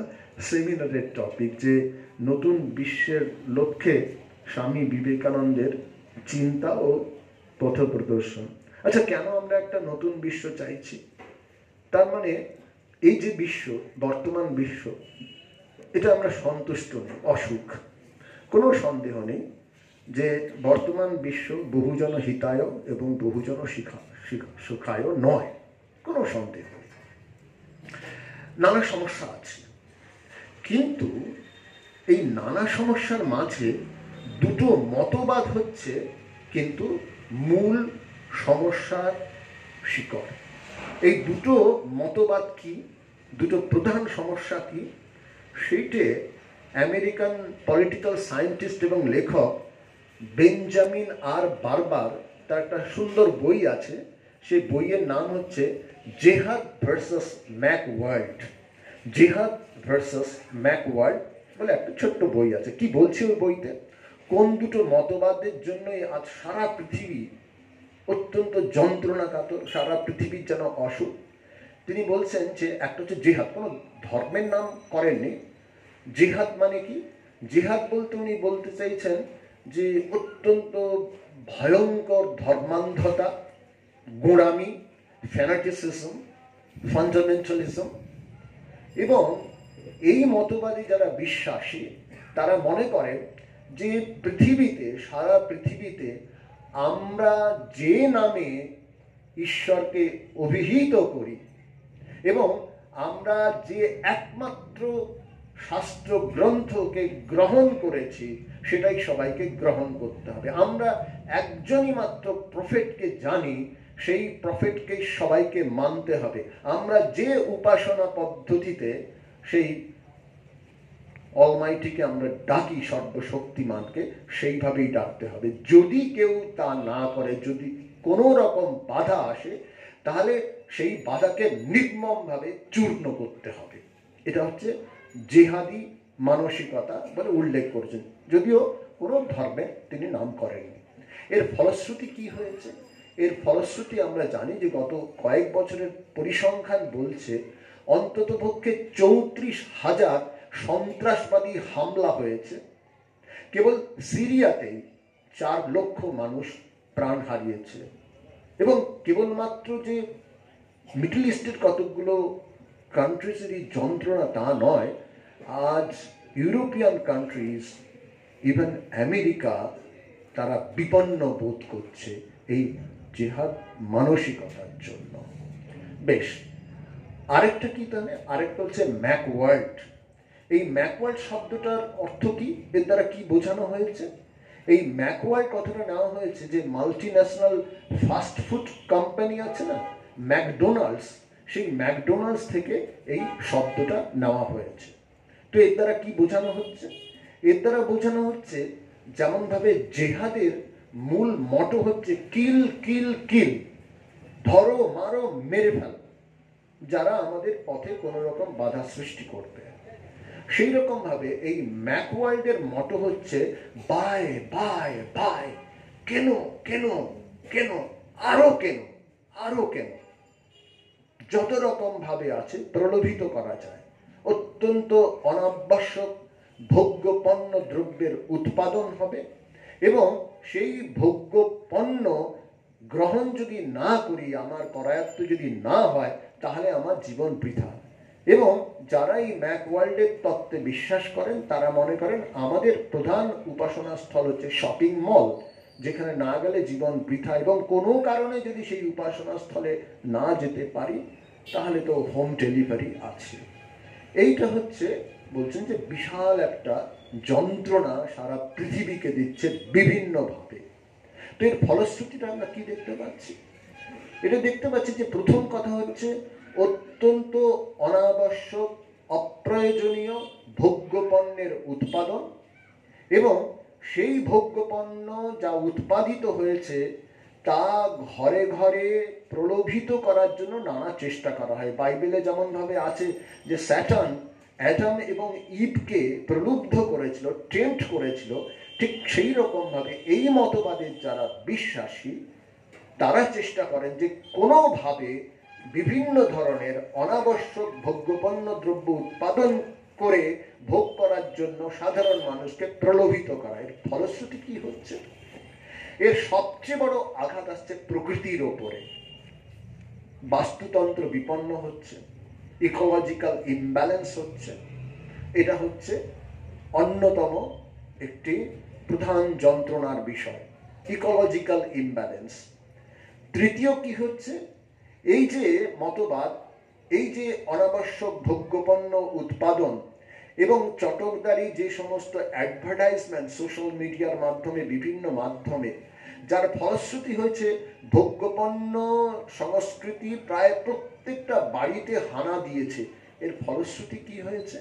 সেমিনারের টপিক, যে নতুন বিশ্বের লক্ষ্যে স্বামী বিবেকানন্দের চিন্তা ও পথপ্রদর্শন। আচ্ছা, কেন আমরা একটা নতুন বিশ্ব চাইছি? তার মানে এই যে বিশ্ব, বর্তমান বিশ্ব, এটা আমরা সন্তুষ্ট নই, অসুখ। কোনো সন্দেহ নেই যে বর্তমান বিশ্ব বহুজন হিতায় এবং বহুজন সুখায় নয়, কোনো সন্দেহ নেই। নানা সমস্যা আছে, কিন্তু এই নানা সমস্যার মাঝে দুটো মতবাদ হচ্ছে কিন্তু মূল সমস্যার শিকড়। এই দুটো মতবাদ কি, দুটো প্রধান সমস্যা কি, সেইটে আমেরিকান পলিটিক্যাল সায়েন্টিস্ট এবং লেখক বেঞ্জামিন আর বারবার, তার একটা সুন্দর বই আছে, সেই বইয়ের নাম হচ্ছে জেহাদ ভার্সাস ম্যাকওয়ার্ড। জেহাদ ভার্সাস ম্যাকওয়ার্ড বলে একটা ছোট্ট বই আছে। কি বলছে ওই বইতে? কোন দুটো মতবাদের জন্যই আজ সারা পৃথিবী অত্যন্ত যন্ত্রণাকাতর, সারা পৃথিবীর যেন অসুখ। তিনি বলছেন যে একটা হচ্ছে জেহাদ, কোনো ধর্মের নাম করেননি। জেহাদ মানে কি? জেহাদ বলতে উনি বলতে চাইছেন যে অত্যন্ত ভয়ঙ্কর ধর্মান্ধতা, গোঁড়ামি, ফ্যানাটিসিজম, ফান্ডামেন্টালিজম। এবং এই মতবাদী যারা বিশ্বাসী, তারা মনে করেন যে পৃথিবীতে, সারা পৃথিবীতে আমরা যে নামে ঈশ্বরকে অভিহিত করি এবং আমরা যে একমাত্র শাস্ত্র গ্রন্থকে গ্রহণ করেছি, সেটাই সবাইকে গ্রহণ করতে হবে। আমরা একজনই মাত্র প্রফেটকে জানি, সেই প্রফেটকে সবাইকে মানতে হবে। আমরা যে উপাসনা পদ্ধতিতে সেই অলমাইটিকে আমরা ডাকি, সর্বশক্তিমানকে, সেইভাবেই ডাকতে হবে। যদি কেউ তা না করে, যদি কোনো রকম বাধা আসে, তাহলে সেই বাধাকে নির্মমভাবে চূর্ণ করতে হবে। এটা হচ্ছে জেহাদি মানসিকতা বলে উল্লেখ করেছেন, যদিও কোনো ধর্মে তিনি নাম করেননি। এর ফলশ্রুতি কি হয়েছে? এর ফলশ্রুতি আমরা জানি যে গত কয়েক বছরের পরিসংখ্যান বলছে অন্ততপক্ষে 34,000 সন্ত্রাসবাদী হামলা হয়েছে। কেবল সিরিয়াতেই 4 লক্ষ মানুষ প্রাণ হারিয়েছে। এবং কেবলমাত্র যে মিডল ইস্টের কতগুলো কান্ট্রিজেরই যন্ত্রণা তা নয়, আজ ইউরোপিয়ান কান্ট্রিজ, ইভেন আমেরিকা, তারা বিপন্ন বোধ করছে এই জেহাদ মানসিকতার জন্য। বেশ, আরেকটা কি তাহলে? আরেকটা হচ্ছে ম্যাকওয়ার্ড। এই ম্যাকওয়ার্ড শব্দটার অর্থ কি? এর দ্বারা কি বোঝানো হয়েছে? এই ম্যাকওয়ার্ড কথাটা নেওয়া হয়েছে যে multi national fast food company আছে না, ম্যাকডোনাল্ডস, সেই ম্যাকডোনাল্ডস থেকে এই শব্দটা নেওয়া হয়েছে। তো এর দ্বারা কি বোঝানো হচ্ছে? এর দ্বারা বোঝানো হচ্ছে যেমনভাবে জেহাদের মূল মটো হচ্ছে কিল কিল কিল, ধরো মারো মেরে ফেল যারা আমাদের পথে কোনো রকম বাধা সৃষ্টি করবে, সেই রকম ভাবে এই ম্যাকওয়ার্ল্ডের মটো হচ্ছে বাই বাই বাই, কেন কেন কেন, আরো কেন আরো কেন, যত রকম ভাবে আছে প্রলোভিত করা যায়। অত্যন্ত অনাবশ্যক ভোগ্য পণ্য দ্রব্যের উৎপাদন হবে এবং সেই ভোগ্য পণ্য গ্রহণ যদি না করি, আমার করায়ত্ত যদি না হয়, তাহলে আমার জীবন বৃথা। এবং যারা এই ম্যাকওয়ার্ল্ডের তত্ত্বে বিশ্বাস করেন তারা মনে করেন আমাদের প্রধান উপাসনা স্থল হচ্ছে শপিং মল, যেখানে না গেলে জীবন বৃথা, এবং কোনো কারণে যদি সেই উপাসনা স্থলে না যেতে পারি তাহলে তো হোম ডেলিভারি আছে। এইটা হচ্ছে বলছেন যে বিশাল একটা যন্ত্রণা সারা পৃথিবীকে দিচ্ছে বিভিন্নভাবে। তো এর ফলশ্রুতিটা আমরা কি দেখতে পাচ্ছি? এটা দেখতে পাচ্ছি যে প্রথম কথা হচ্ছে অত্যন্ত অনাবশ্যক অপ্রয়োজনীয় ভোগ্যপণ্যের উৎপাদন, এবং সেই ভোগ্যপণ্য যা উৎপাদিত হয়েছে তা ঘরে ঘরে প্রলোভিত করার জন্য নানা চেষ্টা করা হয়। বাইবেলে যেমন ভাবে আছে যে স্যাটান অ্যাডাম এবং ইভকে প্রলুব্ধ করেছিল, টেম্পট করেছিল, ঠিক সেই রকম ভাবে এই মতবাদের যারা বিশ্বাসী তারা চেষ্টা করেন যে কোনোভাবে বিভিন্ন ধরনের অনাবশ্যক ভোগ্যপণ্য দ্রব্য উৎপাদন করে ভোগ করার জন্য সাধারণ মানুষকে প্রলোভিত করা। এর ফলশ্রুতি কি হচ্ছে? এর সবচেয়ে বড় আঘাত আসছে প্রকৃতির ওপরে। বাস্তুতন্ত্র বিপন্ন হচ্ছে, ইকোলজিক্যাল ইমব্যালেন্স হচ্ছে। এটা হচ্ছে অন্যতম একটি প্রধান যন্ত্রণার বিষয়, ইকোলজিক্যাল ইমব্যালেন্স। তৃতীয় কি হচ্ছে? এই যে মতবাদ, এই যে অনাবশ্যক ভোগ্যপণ্য উৎপাদন এবং চটকদারি যে সমস্ত অ্যাডভার্টাইজমেন্ট সোশ্যাল মিডিয়ার মাধ্যমে, বিভিন্ন মাধ্যমে, যার ফলশ্রুতি হয়েছে ভোগ্যপণ্য সংস্কৃতি প্রায় প্রত্যেকটা বাড়িতে হানা দিয়েছে। এর ফলশ্রুতি কি হয়েছে?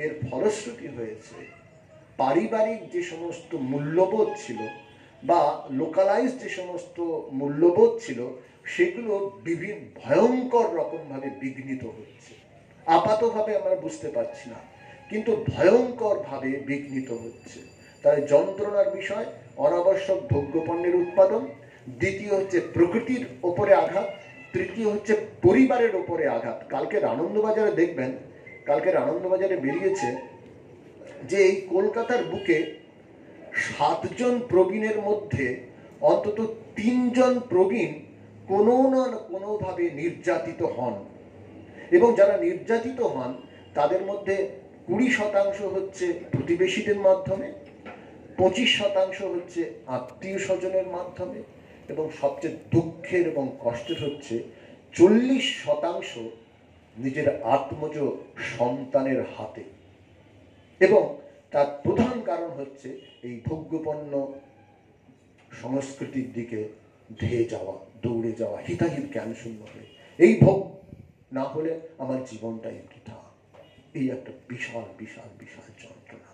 এর ফলশ্রুতি হয়েছে পারিবারিক যে সমস্ত মূল্যবোধ ছিল বা লোকালাইজ যে সমস্ত মূল্যবোধ ছিল সেগুলো বিভিন্ন ভয়ঙ্কর রকমভাবে বিঘ্নিত হচ্ছে। আপাতভাবে আমরা বুঝতে পারছি না, কিন্তু ভয়ঙ্করভাবে বিঘ্নিত হচ্ছে। তাই যন্ত্রণার বিষয় অনাবশ্যক ভোগ্যপণ্যের উৎপাদন, দ্বিতীয় হচ্ছে প্রকৃতির ওপরে আঘাত, তৃতীয় হচ্ছে পরিবারের ওপরে আঘাত। কালকের আনন্দবাজারে দেখবেন, কালকের আনন্দবাজারে বেরিয়েছে যে এই কলকাতার বুকে 7 জন প্রবীণের মধ্যে অন্তত 3 জন প্রবীণ কোনো না কোনোভাবে নির্যাতিত হন, এবং যারা নির্যাতিত হন তাদের মধ্যে 20% হচ্ছে প্রতিবেশীদের মাধ্যমে, 25% হচ্ছে আত্মীয় স্বজনের মাধ্যমে, এবং সবচেয়ে দুঃখের এবং কষ্টের হচ্ছে 40% নিজের আত্মজ সন্তানের হাতে। এবং তার প্রধান কারণ হচ্ছে এই ভোগ্যপণ্য সংস্কৃতির দিকে ধেয়ে যাওয়া, দৌড়ে যাওয়া, হিতাহিত জ্ঞান শূন্য হয়ে। এই ভোগ না হলে আমার জীবনটাই বৃথা। এই একটা বিশাল বিশাল বিশাল যন্ত্রণা।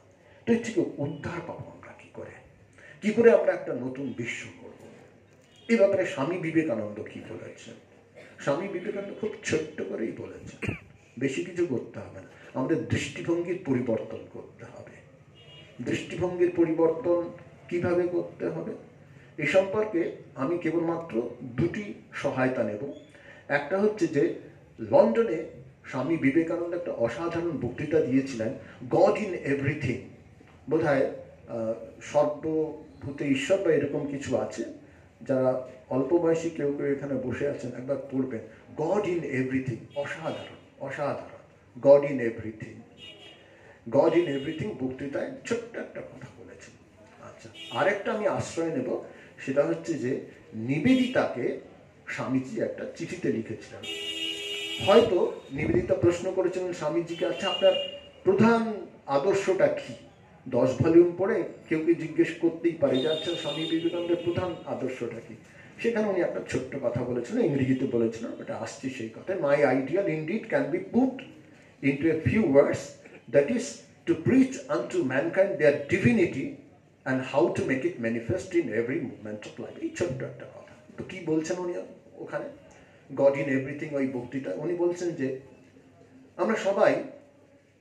তো এর থেকে উদ্ধার পাবো আমরা কি করে আমরা একটা নতুন বিশ্ব করব? এই ব্যাপারে স্বামী বিবেকানন্দ কি বলেছেন? স্বামী বিবেকানন্দ খুব ছোট্ট করেই বলেছেন, বেশি কিছু করতে হবে না, আমাদের দৃষ্টিভঙ্গির পরিবর্তন করতে হবে। দৃষ্টিভঙ্গির পরিবর্তন কিভাবে করতে হবে এ সম্পর্কে আমি কেবলমাত্র 2টি সহায়তা নেব। একটা হচ্ছে যে লন্ডনে স্বামী বিবেকানন্দ একটা অসাধারণ বক্তৃতা দিয়েছিলেন, গড ইন এভরিথিং, বোধহয় সর্বভূতে ঈশ্বর বা এরকম কিছু আছে। যারা অল্প বয়সী কেউ কেউ এখানে বসে আছেন, একবার পড়বেন গড ইন এভরিথিং। অসাধারণ অসাধারণ, god in everything. God in everything বক্তৃতায় ছোট্ট একটা কথা বলেছেন। আচ্ছা, আরেকটা আমি আশ্রয় নেব, সেটা হচ্ছে যে নিবেদিতাকে স্বামীজি একটা চিঠিতে লিখেছিলেন। হয়তো নিবেদিতা প্রশ্ন করেছিলেন স্বামীজিকে, আচ্ছা আপনার প্রধান আদর্শটা কি? 10 ভলিউম পড়ে কেউ জিজ্ঞেস করতেই পারে যে আচ্ছা স্বামী বিবেকানন্দের প্রধান আদর্শটা কি? সেখানে উনি একটা ছোট্ট কথা বলেছিলেন, ইংরেজিতে বলেছিলেন, এটা আসছে সেই কথায়, my ideal indeed can be put into a few words, that is to preach unto mankind their divinity and how to make it manifest in every movement of life. এই ছোট্ট একটা কথা। তো কি বলছেন উনি ওখানে, গড ইন এভরিথিং, ওই বক্তৃতা উনি বলছেন যে আমরা সবাই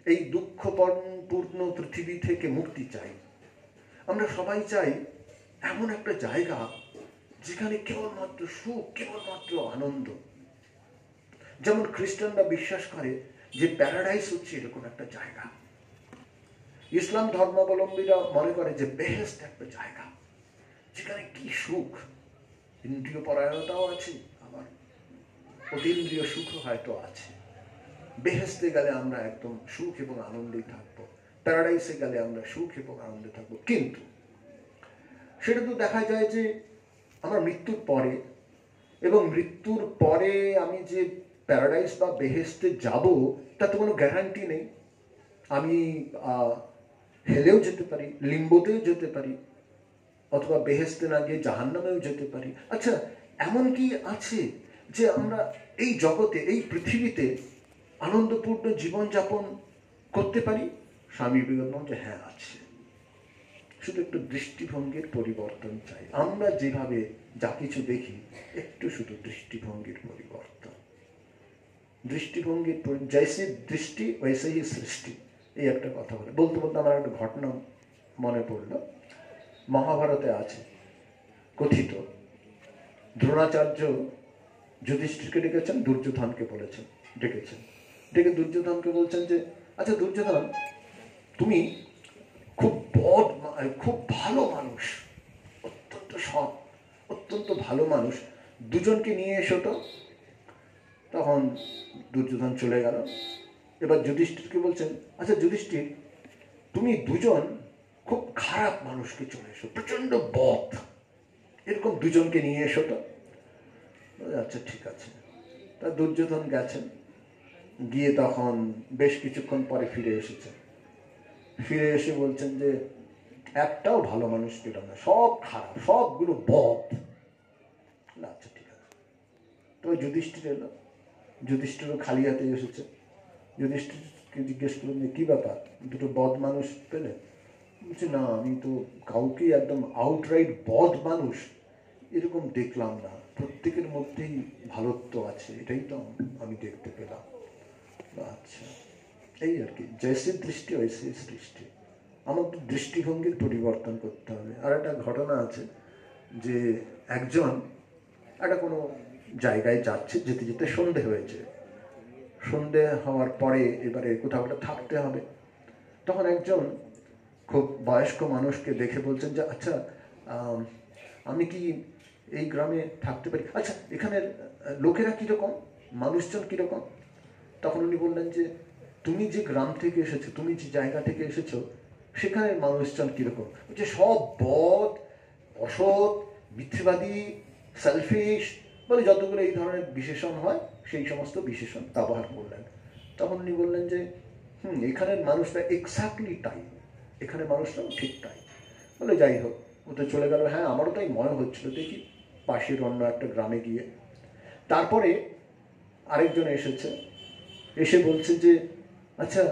এই দুঃখপূর্ণ পৃথিবী থেকে মুক্তি চাই। আমরা সবাই চাই এমন একটা জায়গা যেখানে কেবলমাত্র সুখ, কেবলমাত্র আনন্দ। যেমন খ্রিস্টানরা বিশ্বাস করে যে প্যারাডাইস হচ্ছে এরকম একটা জায়গা, ইসলাম ধর্মাবলম্বীরা মনে করে যে বেহেশত একটা জায়গা যেখানে কি সুখ, ইন্দ্রিয় পরায়ণতাও আছে, আবার অতীন্দ্রিয় সুখও হয়তো আছে। বেহেশতে গেলে আমরা একদম সুখ এবং আনন্দেই থাকবো, প্যারাডাইসে গেলে আমরা সুখ এবং আনন্দে থাকবো। কিন্তু সেটা তো দেখা যায় যে আমার মৃত্যুর পরে, এবং মৃত্যুর পরে আমি যে প্যারাডাইস বা বেহেশতে যাব তার তো কোনো গ্যারান্টি নেই। আমি হেলেও যেতে পারি, লিম্বোতেও যেতে পারি, অথবা বেহেশতে না গিয়ে জাহান্নামেও যেতে পারি। আচ্ছা, এমন কি আছে যে আমরা এই জগতে, এই পৃথিবীতে আনন্দপূর্ণ জীবনযাপন করতে পারি? স্বামী বিবেকানন্দ যে হ্যাঁ আছে, শুধু একটু দৃষ্টিভঙ্গির পরিবর্তন চাই। আমরা যেভাবে যা কিছু দেখি, একটু শুধু দৃষ্টিভঙ্গির পরিবর্তন। দৃষ্টিভঙ্গির জৈসে দৃষ্টি ওইসে হি সৃষ্টি, এই একটা কথা বলে। বলতে বলতে আমার একটা ঘটনা মনে পড়ল। মহাভারতে আছে কথিত, দ্রোণাচার্য যুধিষ্ঠিরকে ডেকেছেন, দুর্যোধনকে বলেছেন, ডেকেছেন, ডেকে দুর্যোধনকে বলছেন যে আচ্ছা দুর্যোধন, তুমি খুব ভালো মানুষ, অত্যন্ত সৎ, অত্যন্ত ভালো মানুষ, দুজনকে নিয়ে এসো তো। তখন দুর্যোধন চলে গেল। এবার যুধিষ্ঠিরকে বলছেন, আচ্ছা যুধিষ্ঠির, তুমি দুজন খুব খারাপ মানুষকে চলে এসো, প্রচন্ড বদ, এরকম দুজনকে নিয়ে এসো তো। আচ্ছা ঠিক আছে। তা দুর্যোধন গেছেন, গিয়ে তখন বেশ কিছুক্ষণ পরে ফিরে এসেছেন। ফিরে এসে বলছেন যে একটাও ভালো মানুষ পেল না, সব খারাপ, সবগুলো বদ। আচ্ছা ঠিক আছে। তবে যুধিষ্ঠির এলো, যুধিষ্ঠিরও খালি হাতে এসেছে। যুধিষ্ঠিরকে জিজ্ঞেস করলেন যে কি ব্যাপার, দুটো বদ মানুষ পেলে? বলছে না, আমি তো কাউকে একদম আউটরাইট বদ মানুষ এরকম দেখলাম না, প্রত্যেকের মধ্যেই ভালোত্ব আছে, এটাই তো আমি দেখতে পেলাম। আচ্ছা, এই আর কি, জৈসে দৃষ্টি ওইসে সৃষ্টি। আমাদের দৃষ্টিভঙ্গির পরিবর্তন করতে হবে। আর একটা ঘটনা আছে যে একজন একটা কোনো জায়গায় যাচ্ছে, যেতে যেতে সন্ধে হয়েছে। সন্ধে হওয়ার পরে এবারে কোথাও একটা থাকতে হবে। তখন একজন খুব বয়স্ক মানুষকে দেখে বলছেন যে আচ্ছা, আমি কি এই গ্রামে থাকতে পারি? আচ্ছা, এখানের লোকেরা কীরকম, মানুষজন কীরকম? তখন উনি বললেন যে তুমি যে গ্রাম থেকে এসেছো, তুমি যে জায়গা থেকে এসেছো, সেখানের মানুষজন কীরকম? যে সব বদ, অসৎ, মিথ্যেবাদী, সেলফিশ, বলে যতগুলো এই ধরনের বিশেষণ হয় সেই সমস্ত বিশেষণ ব্যবহার করলেন। তখন উনি বললেন যে এখানের মানুষরা এক্স্যাক্টলি তাই, এখানে মানুষরাও ঠিক তাই। বলে যাই হোক, ও তো চলে গেল। হ্যাঁ, আমারও তাই মনে হচ্ছিল। দেখি পাশের অন্য একটা গ্রামে গিয়ে, তারপরে আরেকজন এসেছে, এসে বলছে যে আচ্ছা,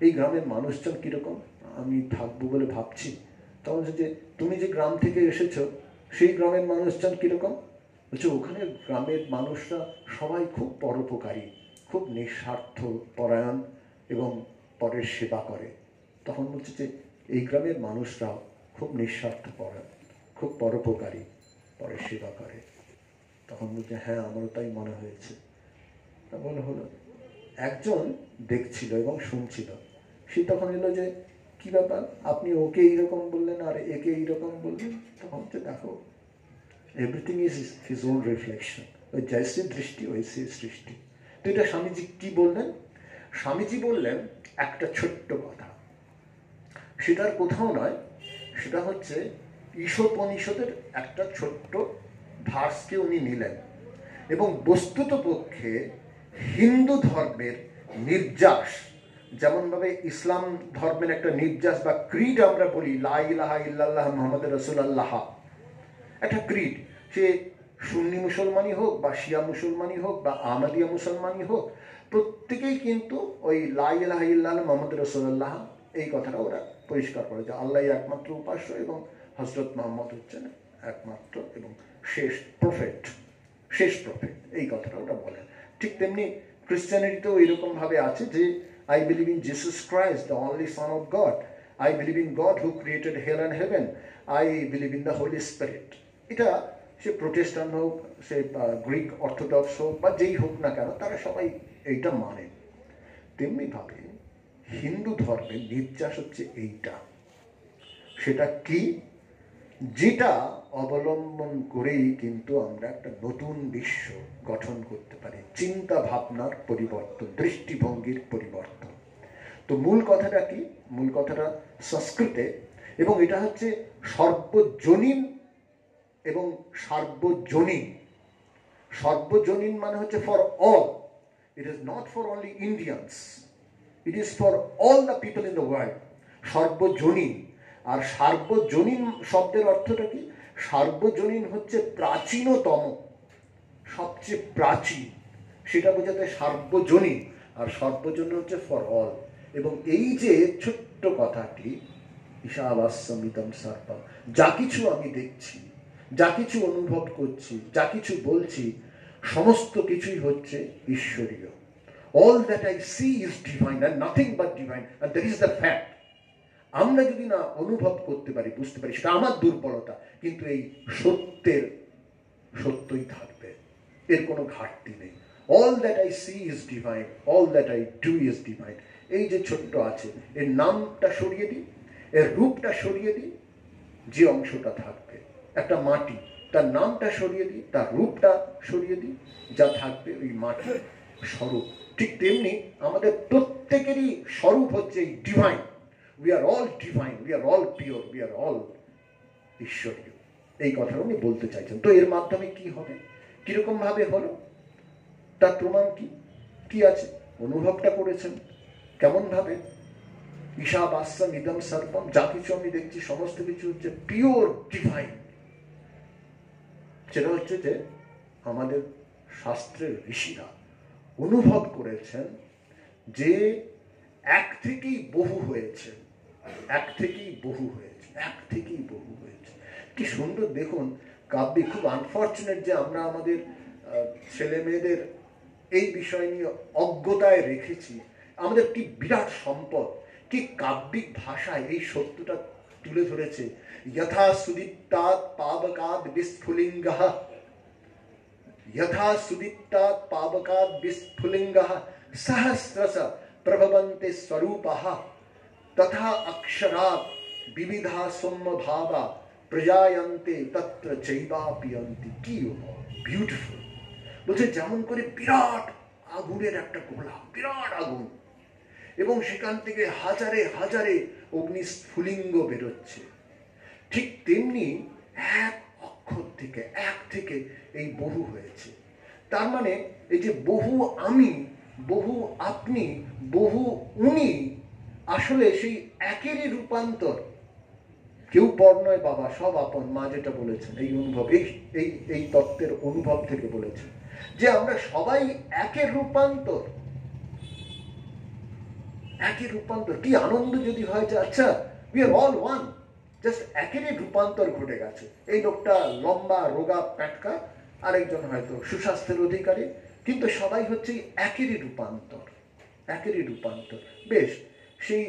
এই গ্রামের মানুষজন কীরকম, আমি থাকবো বলে ভাবছি। তখন যে তুমি যে গ্রাম থেকে এসেছো, সেই গ্রামের মানুষজন কীরকম? বলছে ওখানে গ্রামের মানুষরা সবাই খুব পরোপকারী, খুব নিঃস্বার্থ পরায়ণ এবং পরের সেবা করে। তখন বলছে যে এই গ্রামের মানুষরাও খুব নিঃস্বার্থ পরায়ণ, খুব পরোপকারী, পরের সেবা করে। তখন বলছে হ্যাঁ, আমারও তাই মনে হয়েছে। তা বলে হলো, একজন দেখছিল এবং শুনছিল, সে তখন এলো যে কি ব্যাপার, আপনি ওকে এইরকম বললেন আর একে এইরকম বললেন। তখন তো দেখো, everything is his own reflection, ওই জৈসে দৃষ্টি ওইসে সৃষ্টি। তো এটা স্বামীজি কি বললেন? স্বামীজি বললেন একটা ছোট্ট কথা, সেটার কোথাও নয়, সেটা হচ্ছে ঈশোপনিষদের একটা ছোট্ট ভার্সকে উনি নিলেন এবং বস্তুত পক্ষে হিন্দু ধর্মের নির্যাস, যেমনভাবে ইসলাম ধর্মের একটা নির্যাস বা ক্রিড আমরা বলি, লা ইলাহা ইল্লাল্লাহ মুহাম্মাদুর রাসূলুল্লাহ, একটা ক্রিড, সে সুন্নি মুসলমানই হোক বা শিয়া মুসলমানই হোক বা আহমদিয়া মুসলমানই হোক, প্রত্যেকেই কিন্তু ওই লা ইলাহা ইল্লাল্লাহ মুহাম্মদ রাসূলুল্লাহ এই কথাটা ওরা পরিষ্কার করে যে আল্লাহ একমাত্র উপাস্য এবং হযরত মুহাম্মদ হচ্ছেন একমাত্র এবং শেষ প্রফেট, এই কথাটা ওরা বলেন। ঠিক তেমনি ক্রিশ্চিয়ানিটিতেও এরকমভাবে আছে যে I believe in Jesus Christ, the only son of God, I believe in God who created hell and heaven, I believe in the holy spirit. এটা সে প্রোটেস্ট্যান্ট হোক, সে গ্রিক অর্থোডক্স হোক বা যেই হোক না কেন, তারা সবাই এইটা মানে। তেমনিভাবে হিন্দু ধর্মের নির্যাস হচ্ছে এইটা। সেটা কি? যেটা অবলম্বন করেই কিন্তু আমরা একটা নতুন বিশ্ব গঠন করতে পারি, চিন্তা ভাবনার পরিবর্তন, দৃষ্টিভঙ্গির পরিবর্তন। তো মূল কথাটা কি? মূল কথাটা সংস্কৃতে, এবং এটা হচ্ছে সর্বজনীন এবং সার্বজনীন। সর্বজনীন মানে হচ্ছে for all, it is not for only Indians, it is for all the people in the world. সর্বজনীন। আর সার্বজনীন শব্দের অর্থটা কি? সার্বজনীন হচ্ছে প্রাচীনতম, সবচেয়ে প্রাচীন, সেটা বোঝাতে সার্বজনীন। আর সর্বজনীন হচ্ছে ফর অল। এবং এই যে ছোট্ট কথাটি ঈশাবাস্যমিদং সর্বম, যা কিছু আমি দেখছি, যা কিছু অনুভব করছি, যা কিছু বলছি, সমস্ত কিছুই হচ্ছে ঈশ্বরীয়। All that I see is divine and nothing but divine, and that is the fact. আমরা যদি না অনুভব করতে পারি, বুঝতে পারি, সেটা আমার দুর্বলতা, কিন্তু এই সত্যের সত্যই থাকবে, এর কোনো ঘাটতি নেই। All that I see is divine, all that I do is divine. এই যে ছোট্ট আছে, এর নামটা সরিয়ে দিই, এর রূপটা সরিয়ে দিই, যে অংশটা থাকবে, একটা মাটি, তার নামটা সরিয়ে দিই, তার রূপটা সরিয়ে দিই, যা থাকবে ওই মাটির স্বরূপ। ঠিক তেমনি আমাদের প্রত্যেকেরই স্বরূপ হচ্ছে এই divine. We are all divine, we are all pure, we are all ঈশ্বরীয়। এই কথাটা উনি বলতে চাইছেন। তো এর মাধ্যমে কি হবে, কিরকম ভাবে হলো, তার প্রমাণ কি? কি আছে? অনুভবটা করেছেন কেমন ভাবে? ঈশাবাস্যম ইদং সর্বম, যা কিছু আমি দেখছি সমস্ত কিছু হচ্ছে পিওর ডিভাইন। সেটা হচ্ছে যে আমাদের শাস্ত্রের ঋষিরা অনুভব করেছেন যে এক থেকেই বহু হয়েছে, এক থেকেই বহু হয়েছে, এক থেকেই বহু হয়েছে। কি সুন্দর দেখুন কাব্যে। খুব আনফর্চুনেট যে আমরা আমাদের ছেলে মেয়েদের এই বিষয় নিয়ে অজ্ঞতায় রেখেছি। আমাদের কি বিরাট সম্পদ, কি কাব্যিক ভাষায় এই সত্যটা তুলে ধরেছে। যথা সুদীপ্তাৎ পাবকাৎ বিস্ফুলিঙ্গঃ, যথা সুদীপ্তাৎ পাবকাৎ বিস্ফুলিঙ্গঃ সহস্রশ প্রভবন্তে স্বরূপঃ, তথা অক্ষরাৎ বিবিধা সম্যভাবা প্রজায়ন্তে তত্র চৈবাপিয়ন্তি। কি বিউটিফুল! বলছে যেমন করে বিরাট আগুনের একটা গোলা, বিরাট আগুন, এবং সেখান থেকে হাজারে হাজারে অগ্নিস্ফুলিঙ্গ বেরোচ্ছে, ঠিক তেমনি এক অক্ষর থেকে, এক থেকে এই বহু হয়েছে। তার মানে এই যে বহু আমি, বহু আপনি, বহু উনি, আসলে সেই একেরই রূপান্তর। কেউ পর নয় বাবা, সব আপন, মা যেটা বলেছেন, এই অনুভব, এই তত্ত্বের অনুভব থেকে বলেছেন যে আমরা সবাই একের রূপান্তর, একের রূপান্তর। কি আনন্দ যদি হয় যে আচ্ছা we are all one, just একেরই রূপান্তর ঘটে গেছে। এই লোকটা লম্বা রোগা প্যাটকা, আরেকজন হয়তো সুস্বাস্থ্যের অধিকারী, কিন্তু সবাই হচ্ছে একেরই রূপান্তর, একেরই রূপান্তর। বেশ, সেই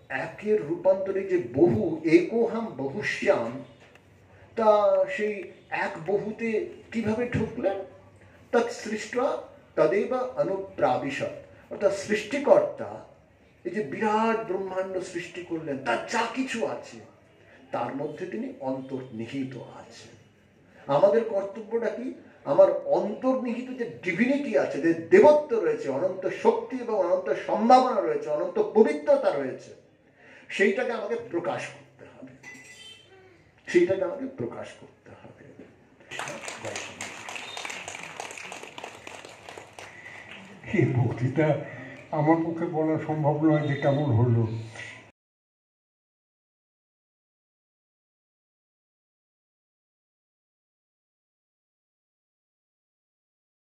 একের রূপান্তরে যে বহু, একোহাম বহুশ্যাম, তা সেই এক বহুতে কিভাবে ঢুকলেন? তৎ সৃষ্টা তদেব অনুপ্রাবিশৎ। অর্থাৎ সৃষ্টিকর্তা এই যে বিরাট ব্রহ্মাণ্ড সৃষ্টি করলেন, তার যা কিছু আছে তার মধ্যে তিনি অন্তর্নিহিত আছেন। আমাদের কর্তব্যটা কি? আমার অন্তর্নিহিত যে ডিভিনিটি আছে, যে দেবত্ব রয়েছে, অনন্ত শক্তি এবং অনন্ত সম্ভাবনা রয়েছে, অনন্ত পবিত্রতা রয়েছে, সেইটাকে আমাকে প্রকাশ করতে হবে, সেইটাকে আমাকে প্রকাশ করতে হবে। এই বক্তৃতা আমার পক্ষে বলা সম্ভব নয় যে কেমন হলো।